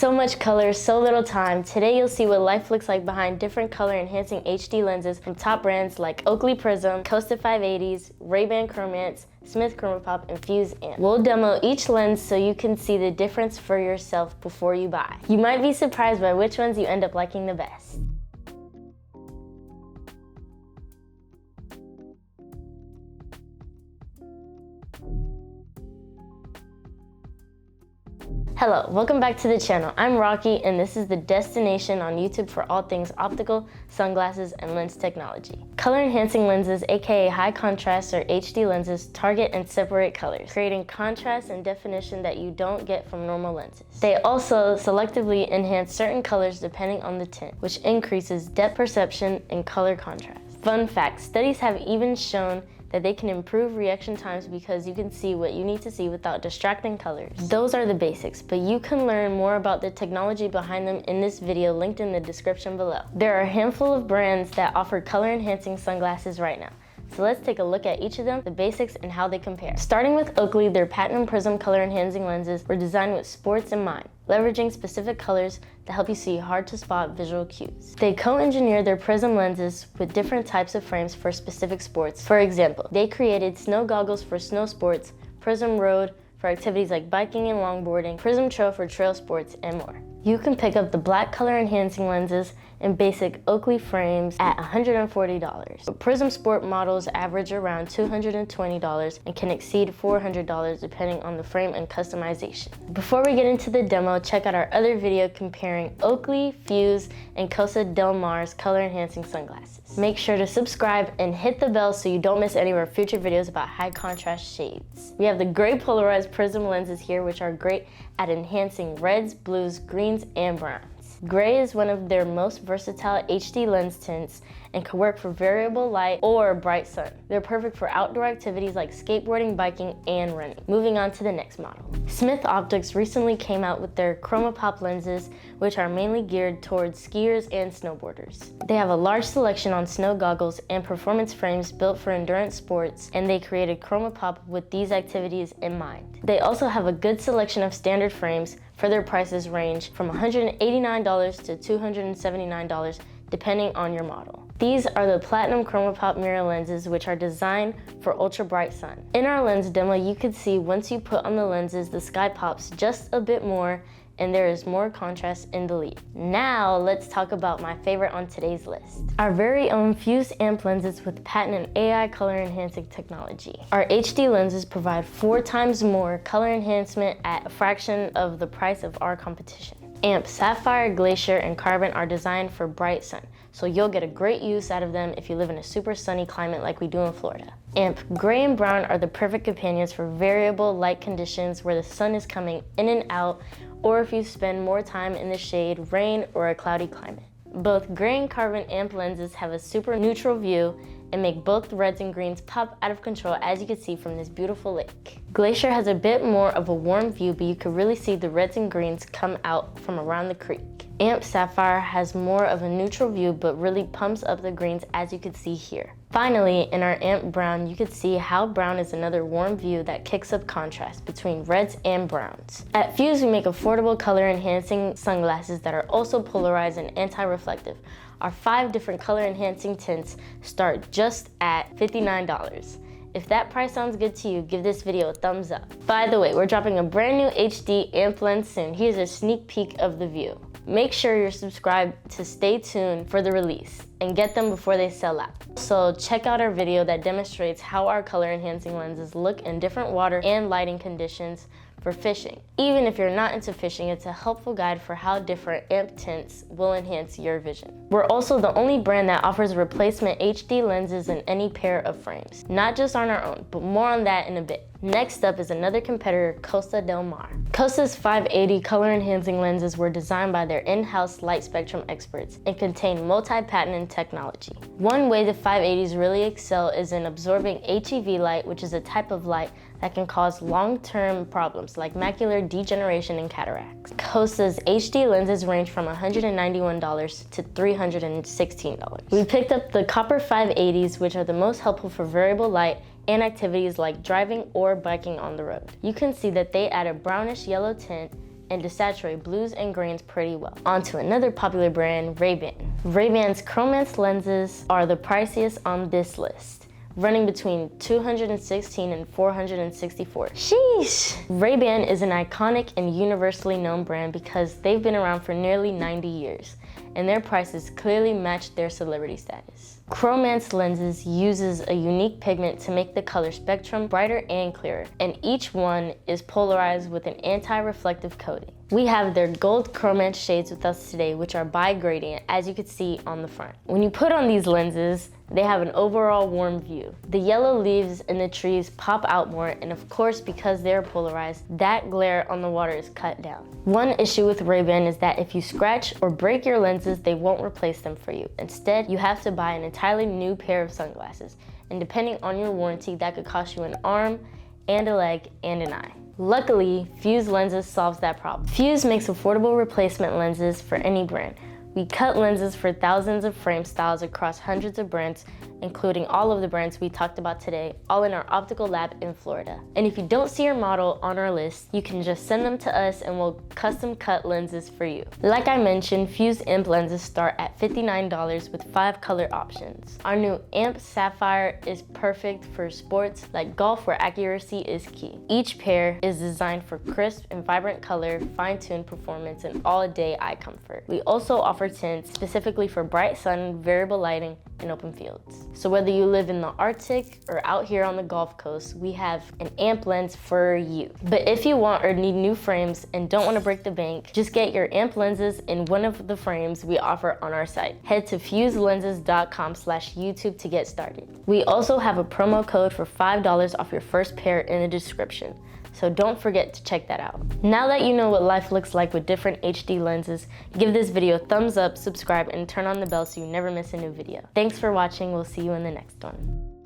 So much color, so little time. Today you'll see what life looks like behind different color enhancing HD lenses from top brands like Oakley Prizm, Costa 580s, RayBan Chromance, Smith Chromapop and Fuse AMP. We'll demo each lens so you can see the difference for yourself before you buy. You might be surprised by which ones you end up liking the best. Hello, welcome back to the channel. I'm Rocky and this is the destination on YouTube for all things optical, sunglasses, and lens technology. Color enhancing lenses, aka high contrast or HD lenses, target and separate colors, creating contrast and definition that you don't get from normal lenses. They also selectively enhance certain colors depending on the tint, which increases depth perception and color contrast. Fun fact, studies have even shown that they can improve reaction times because you can see what you need to see without distracting colors. Those are the basics, but you can learn more about the technology behind them in this video linked in the description below. There are a handful of brands that offer color enhancing sunglasses right now. So let's take a look at each of them, the basics, and how they compare. Starting with Oakley, their Platinum Prizm color enhancing lenses were designed with sports in mind, leveraging specific colors to help you see hard to spot visual cues. They co-engineered their Prizm lenses with different types of frames for specific sports. For example, they created snow goggles for snow sports, Prizm Road for activities like biking and longboarding, Prizm Trail for trail sports, and more. You can pick up the black color enhancing lenses in basic Oakley frames at $140. But Prizm Sport models average around $220 and can exceed $400 depending on the frame and customization. Before we get into the demo, check out our other video comparing Oakley, Fuse, and Costa Del Mar's color enhancing sunglasses. Make sure to subscribe and hit the bell so you don't miss any of our future videos about high contrast shades. We have the gray polarized Prizm lenses here, which are great at enhancing reds, blues, greens, and browns. Gray is one of their most versatile HD lens tints and can work for variable light or bright sun. They're perfect for outdoor activities like skateboarding, biking, and running. Moving on to the next model. Smith Optics recently came out with their Chromapop lenses, which are mainly geared towards skiers and snowboarders. They have a large selection on snow goggles and performance frames built for endurance sports, and they created Chromapop with these activities in mind. They also have a good selection of standard frames. For their prices range from $189 to $279 depending on your model. These are the Platinum Chromapop mirror lenses, which are designed for ultra bright sun. In our lens demo, you can see once you put on the lenses, the sky pops just a bit more and there is more contrast in the lead. Now let's talk about my favorite on today's list. Our very own Fuse AMP lenses with patented AI color enhancing technology. Our HD lenses provide 4 times more color enhancement at a fraction of the price of our competition. AMP Sapphire, Glacier, and Carbon are designed for bright sun, so you'll get a great use out of them if you live in a super sunny climate like we do in Florida. AMP Gray and Brown are the perfect companions for variable light conditions where the sun is coming in and out, or if you spend more time in the shade, rain, or a cloudy climate. Both Gray and Carbon AMP lenses have a super neutral view and make both the reds and greens pop out of control, as you can see from this beautiful lake. Glacier has a bit more of a warm view, but you can really see the reds and greens come out from around the creek. AMP Sapphire has more of a neutral view, but really pumps up the greens, as you can see here. Finally, in our AMP Brown, you can see how brown is another warm view that kicks up contrast between reds and browns. At Fuse, we make affordable color enhancing sunglasses that are also polarized and anti-reflective. Our 5 different color enhancing tints start just at $59. If that price sounds good to you, give this video a thumbs up. By the way, we're dropping a brand new HD AMP lens soon. Here's a sneak peek of the view. Make sure you're subscribed to stay tuned for the release and get them before they sell out. So check out our video that demonstrates how our color enhancing lenses look in different water and lighting conditions for fishing. Even if you're not into fishing, it's a helpful guide for how different AMP tints will enhance your vision. We're also the only brand that offers replacement HD lenses in any pair of frames. Not just on our own, but more on that in a bit. Next up is another competitor, Costa Del Mar. Costa's 580 color enhancing lenses were designed by their in-house light spectrum experts and contain multi-patented technology. One way the 580s really excel is in absorbing HEV light, which is a type of light that can cause long-term problems like macular degeneration and cataracts. Costa's HD lenses range from $191 to $316. We picked up the copper 580s, which are the most helpful for variable light and activities like driving or biking on the road. You can see that they add a brownish yellow tint and desaturate blues and greens pretty well. On to another popular brand, RayBan. RayBan's Chromance lenses are the priciest on this list, running between $216 and $464. Sheesh! RayBan is an iconic and universally known brand because they've been around for nearly 90 years, and their prices clearly match their celebrity status. Chromance lenses uses a unique pigment to make the color spectrum brighter and clearer, and each one is polarized with an anti-reflective coating. We have their gold Chromance shades with us today, which are bi-gradient, as you can see on the front. When you put on these lenses, they have an overall warm view. The yellow leaves in the trees pop out more, and of course, because they're polarized, that glare on the water is cut down. One issue with RayBan is that if you scratch or break your lenses, they won't replace them for you. Instead, you have to buy an entirely new pair of sunglasses, and depending on your warranty, that could cost you an arm and a leg and an eye. Luckily, Fuse Lenses solves that problem. Fuse makes affordable replacement lenses for any brand. We cut lenses for thousands of frame styles across hundreds of brands, including all of the brands we talked about today, all in our optical lab in Florida. And if you don't see your model on our list, you can just send them to us and we'll custom cut lenses for you. Like I mentioned, Fuse AMP lenses start at $59 with 5 color options. Our new AMP Sapphire is perfect for sports like golf, where accuracy is key. Each pair is designed for crisp and vibrant color, fine-tuned performance, and all-day eye comfort. We also offer tints specifically for bright sun, variable lighting, and open fields. So whether you live in the Arctic or out here on the Gulf Coast, we have an AMP lens for you. But if you want or need new frames and don't want to break the bank, just get your AMP lenses in one of the frames we offer on our site. Head to fuselenses.com/YouTube to get started. We also have a promo code for $5 off your first pair in the description, so don't forget to check that out. Now that you know what life looks like with different HD lenses, give this video a thumbs up, subscribe, and turn on the bell so you never miss a new video. Thanks for watching. We'll see you in the next one.